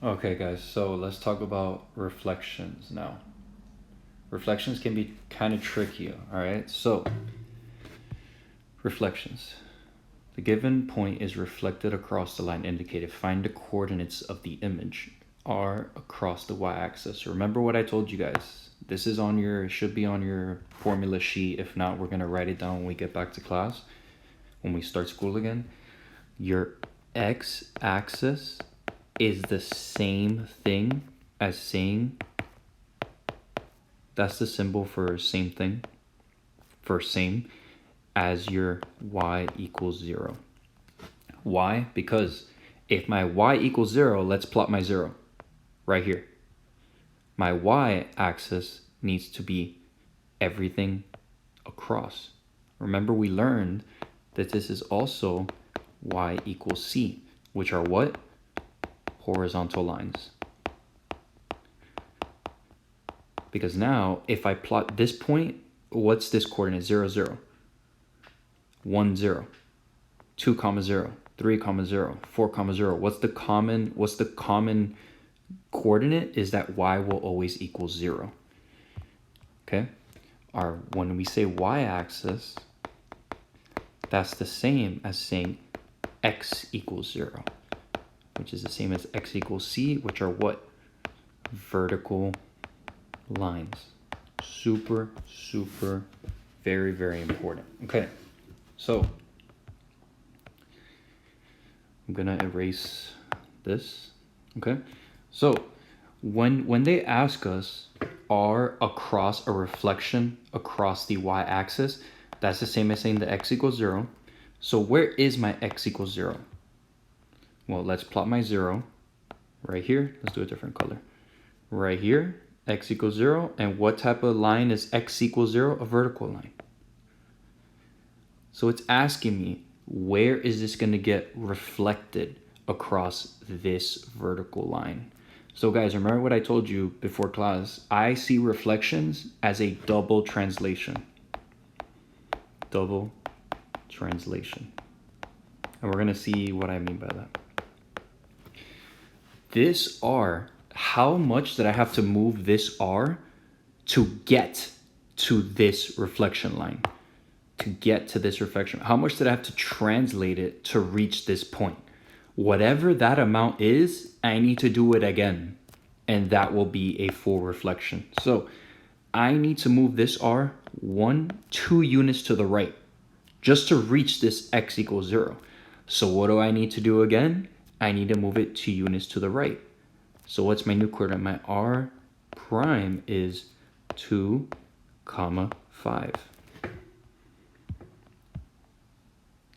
Okay, guys, so let's talk about reflections now. Reflections can be kind of tricky, all right? So, reflections. The given point is reflected across the line indicated. Find the coordinates of the image r across the y-axis. Remember what I told you guys. This is on your should be on your formula sheet. If not, we're gonna write it down when we get back to class, when we start school again. Your x-axis is the same thing as saying that's the symbol for same thing, for same, as your y equals 0. Why? Because if my y equals 0, let's plot my 0 right here. My y-axis needs to be everything across. Remember, we learned that this is also y equals c, which are what? Horizontal lines. Because now, if I plot this point, what's this coordinate? 0, 0. 1, 0. 2, 0. 3, 0. 4, 0. What's the common coordinate? Is that y will always equal 0. Okay? When we say y-axis, that's the same as saying x equals 0, which is the same as x equals c, which are what? Vertical lines. Super, super, very, very important. Okay, so I'm gonna erase this. Okay, so when they ask us r across a reflection across the y-axis, that's the same as saying the x equals 0. So where is my x equals 0? Well, let's plot my 0 right here. Let's do a different color. Right here, x equals 0. And what type of line is x equals 0? A vertical line. So it's asking me, where is this going to get reflected across this vertical line? So guys, remember what I told you before class. I see reflections as a double translation. Double translation. And we're going to see what I mean by that. This r, how much did I have to move this r to get to this reflection line? To get to this reflection, how much did I have to translate it to reach this point? Whatever that amount is, I need to do it again, and that will be a full reflection. So I need to move this r 2 units to the right just to reach this x equals 0. So what do I need to do again? I need to move it 2 units to the right. So what's my new coordinate? My r prime is 2, 5.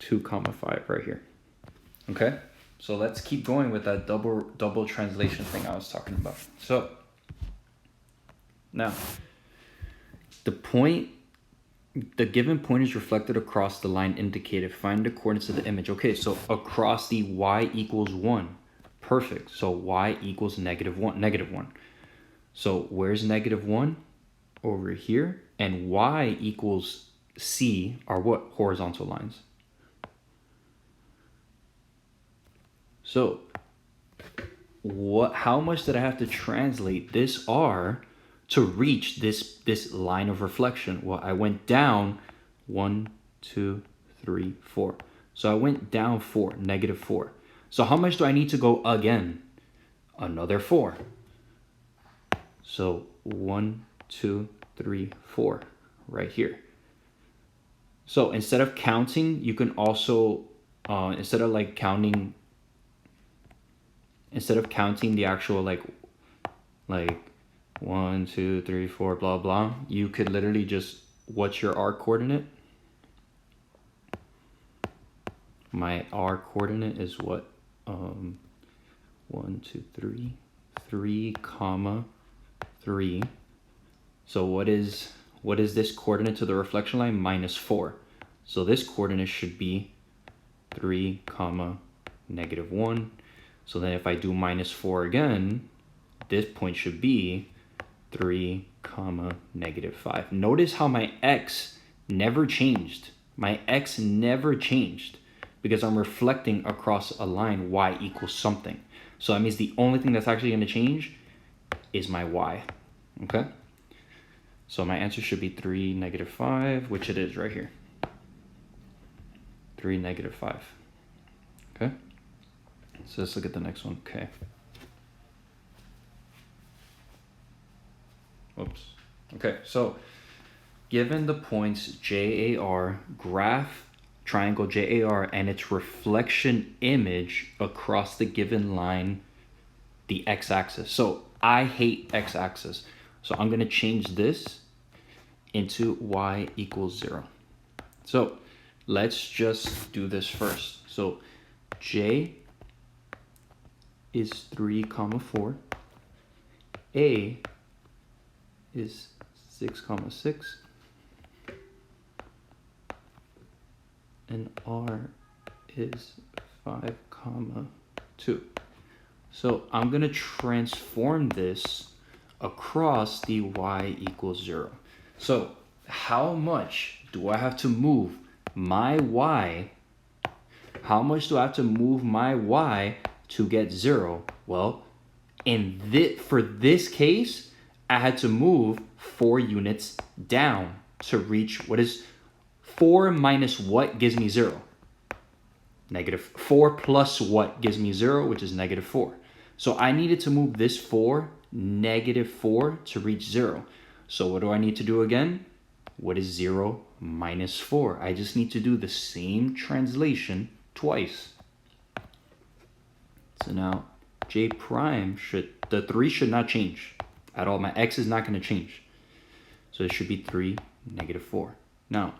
2, 5 right here. Okay, so let's keep going with that double translation thing I was talking about. So now the given point is reflected across the line indicated. Find the coordinates of the image. Okay, so across the y equals 1. Perfect. So y equals -1. So where's -1? Over here. And y equals c are what? Horizontal lines. So how much did I have to translate this r to reach this line of reflection? Well, I went down 1, 2, 3, 4. So I went down 4, -4. So how much do I need to go again? Another 4. So 1, 2, 3, 4 right here. So instead of counting, you can also instead of counting the actual like 1, 2, 3, 4, blah blah, you could literally just, what's your r coordinate? My r coordinate is what? 1, 2, 3, 3, 3. So what is this coordinate to the reflection line? -4. So this coordinate should be 3, -1. So then if I do -4 again, this point should be 3, -5. Notice how my x never changed. My x never changed. because I'm reflecting across a line y equals something. So that means the only thing that's actually going to change is my y, okay? So my answer should be 3, -5, which it is right here. 3, -5, okay? So let's look at the next one, okay. Oops. Okay, so given the points JAR, graph triangle JAR and its reflection image across the given line, the x-axis. So I hate x-axis. So I'm going to change this into y equals 0. So let's just do this first. So J is 3, 4. A is 6, 6. And R is 5, 2. So I'm going to transform this across the y equals 0. So how much do I have to move my y? How much do I have to move my y to get 0? Well, for this case, I had to move 4 units down to reach what is 4 minus what gives me 0? -4 plus what gives me 0, which is -4. So I needed to move this 4, -4 to reach 0. So what do I need to do again? What is 0 minus 4? I just need to do the same translation twice. So now J prime the 3 should not change at all. My x is not going to change. So it should be 3, -4. Now,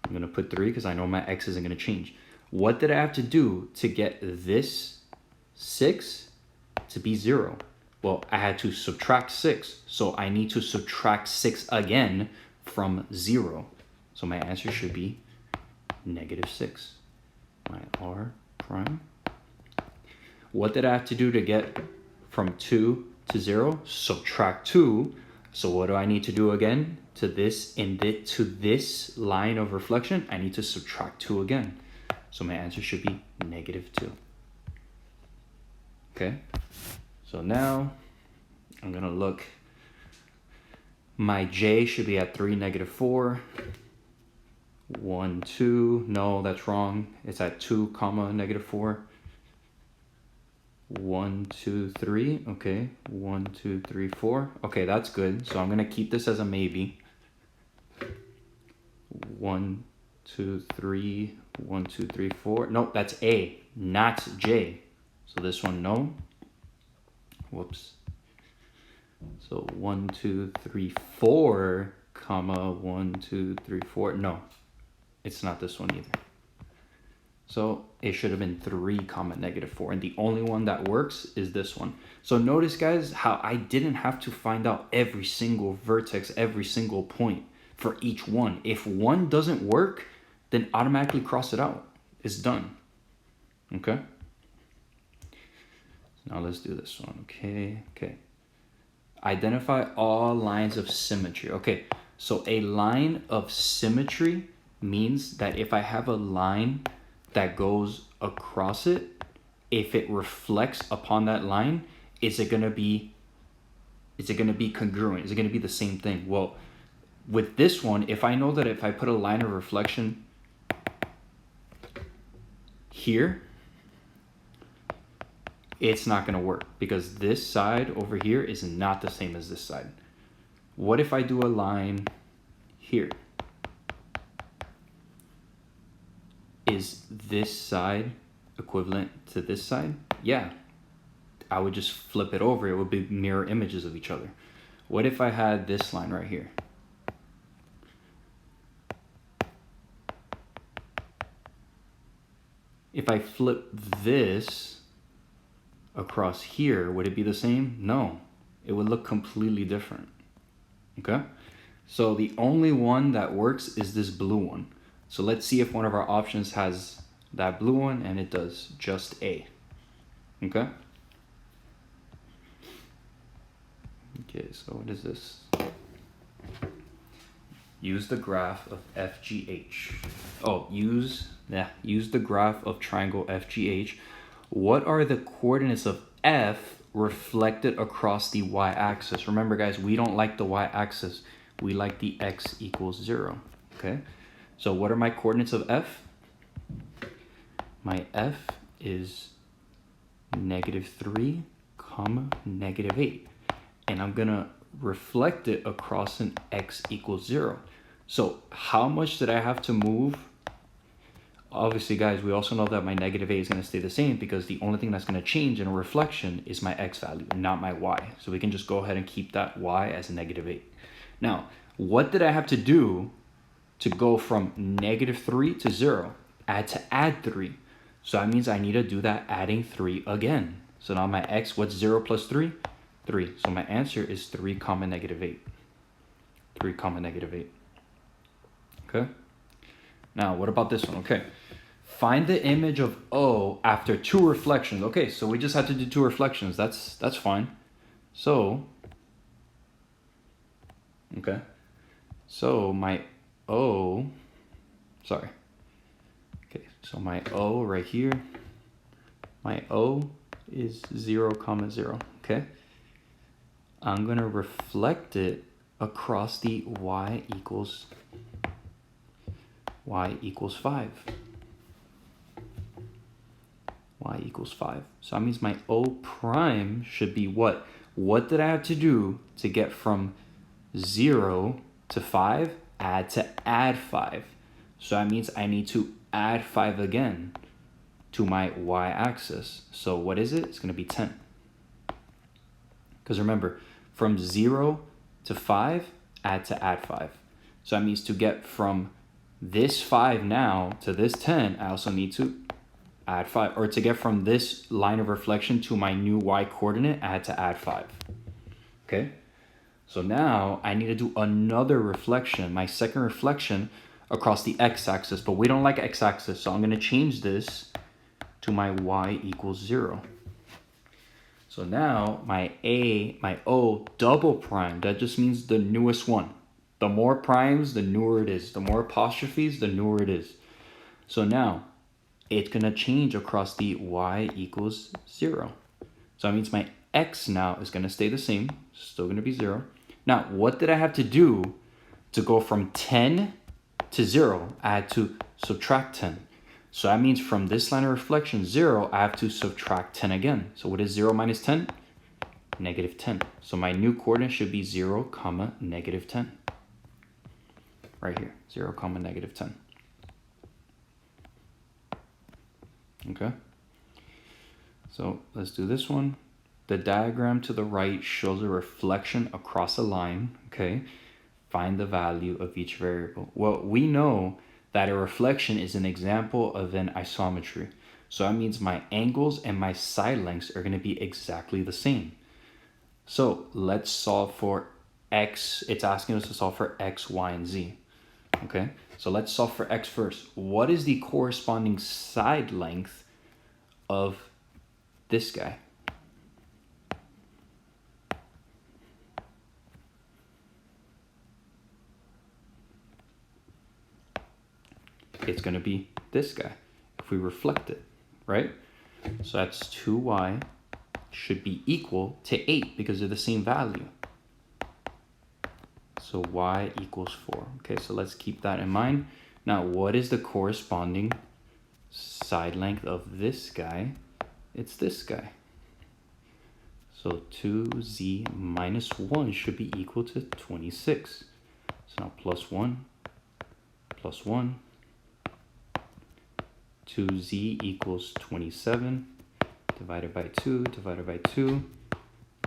I'm going to put 3 because I know my x isn't going to change. What did I have to do to get this 6 to be 0? Well, I had to subtract 6. So I need to subtract 6 again from 0. So my answer should be -6. My R prime. What did I have to do to get from 2 to 0? Subtract 2. So what do I need to do again? To this line of reflection, I need to subtract 2 again. So my answer should be -2. Okay, so now I'm gonna look. My J should be at 3, -4. 1, 2. No, that's wrong. It's at 2, -4. 1, 2, 3. Okay, 1, 2, 3, 4. Okay, that's good. So I'm gonna keep this as a maybe. 1, 2, 3. 1, 2, 3, 4. Nope, that's A, not J. So this one, no. Whoops. So 1, 2, 3, 4, 1, 2, 3, 4. No, it's not this one either. So it should have been 3, -4. And the only one that works is this one. So notice, guys, how I didn't have to find out every single vertex, every single point for each one. If one doesn't work, then automatically cross it out. It's done. Okay? Now let's do this one. Okay. Identify all lines of symmetry. Okay, so a line of symmetry means that if I have a line that goes across it, if it reflects upon that line, is it gonna be congruent? Is it gonna be the same thing? Well, with this one, if I know that if I put a line of reflection here, it's not going to work because this side over here is not the same as this side. What if I do a line here? Is this side equivalent to this side? Yeah. I would just flip it over. It would be mirror images of each other. What if I had this line right here? If I flip this across here, would it be the same? No, it would look completely different. Okay, so the only one that works is this blue one. So let's see if one of our options has that blue one, and it does, just A. Okay, so what is this? use the graph of FGH. Oh, use the graph of triangle FGH. What are the coordinates of F reflected across the y-axis? Remember, guys, we don't like the y-axis. We like the x equals 0, okay? So what are my coordinates of F? My F is -3, -8. And I'm gonna reflect it across an x equals 0. So how much did I have to move? Obviously, guys, we also know that my -8 is going to stay the same because the only thing that's going to change in a reflection is my x value, not my y. So we can just go ahead and keep that y as -8. Now, what did I have to do to go from -3 to 0? I had to add 3. So that means I need to do that adding 3 again. So now my x, what's 0 plus 3? 3. So my answer is 3, -8. 3, -8. Okay? Now, what about this one? Okay. Find the image of O after 2 reflections. Okay, so we just had to do 2 reflections. That's fine. So, okay. So my O, sorry. Okay, so my O right here, my O is 0, 0, okay? I'm gonna reflect it across the y equals 5. Y equals 5. So that means my O prime should be what? What did I have to do to get from 0 to 5? I had to add 5. So that means I need to add 5 again to my y-axis. So what is it? It's going to be 10. Because remember, from 0 to 5, I had to add 5. So that means to get from this 5 now to this 10, I also need to add 5. Or to get from this line of reflection to my new y coordinate, I had to add 5. Okay? So now I need to do another reflection, my second reflection across the x-axis. But we don't like x-axis, so I'm going to change this to my y equals 0. So now my O double prime, that just means the newest one. The more primes, the newer it is. The more apostrophes, the newer it is. So now it's going to change across the y equals 0. So that means my x now is going to stay the same. Still going to be 0. Now, what did I have to do to go from 10 to 0? I had to subtract 10. So that means from this line of reflection, 0, I have to subtract 10 again. So what is 0 minus 10? -10. So my new coordinate should be 0, -10. Right here, 0, -10. Okay? So let's do this one. The diagram to the right shows a reflection across a line, okay? Find the value of each variable. Well, we know that a reflection is an example of an isometry. So that means my angles and my side lengths are going to be exactly the same. So let's solve for x. It's asking us to solve for x, y, and z. Okay, so let's solve for x first. What is the corresponding side length of this guy? It's going to be this guy if we reflect it, right? So that's 2y should be equal to 8 because they're the same value. So y equals 4. Okay, so let's keep that in mind. Now, what is the corresponding side length of this guy? It's this guy. So 2z minus 1 should be equal to 26. So now plus 1, 2z equals 27, divided by 2,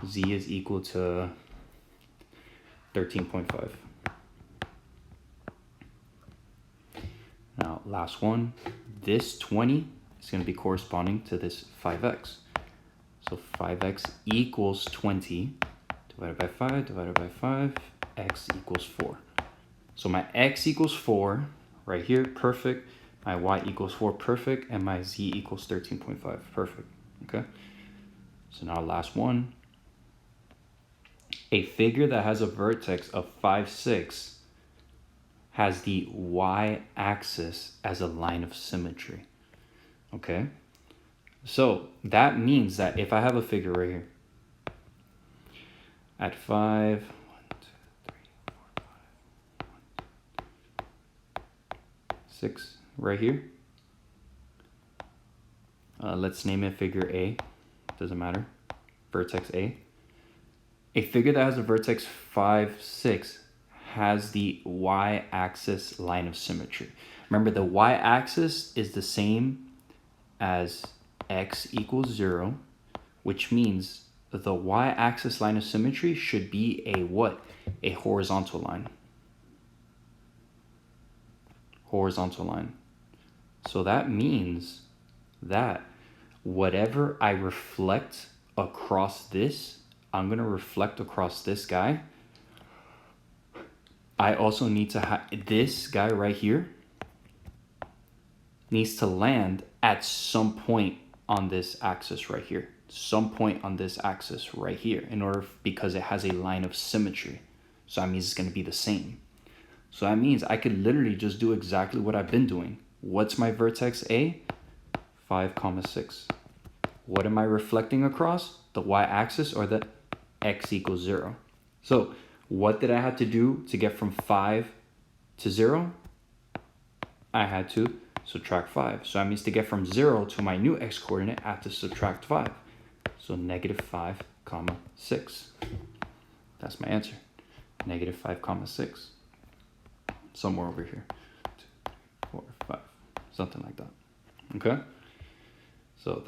z is equal to 13.5. Now, last one, this 20 is going to be corresponding to this 5x. So 5x equals 20, divided by 5, x equals 4. So my x equals 4, right here, perfect. My y equals 4, perfect. And my z equals 13.5, perfect. Okay? So now last one. A figure that has a vertex of 5, 6 has the y-axis as a line of symmetry. Okay? So that means that if I have a figure right here, at 5, 1, 2, 3, 4, 5, 6, right here. Let's name it figure A. Doesn't matter. Vertex A. A figure that has a vertex 5, 6 has the y-axis line of symmetry. Remember, the y-axis is the same as x equals 0, which means the y-axis line of symmetry should be a what? A horizontal line. Horizontal line. So that means that whatever I reflect across this, I'm going to reflect across this guy. I also need to have this guy right here needs to land at some point on this axis right here. Some point on this axis right here in order, because it has a line of symmetry. So that means it's going to be the same. So that means I could literally just do exactly what I've been doing. What's my vertex A? 5, 6. What am I reflecting across? The y-axis or the x equals 0. So what did I have to do to get from 5 to 0? I had to subtract 5. So that means to get from 0 to my new x coordinate, I have to subtract 5. So negative 5, 6. That's my answer. Negative 5, 6. Somewhere over here. 2, 3, 4, 5. Something like that. Okay? So that's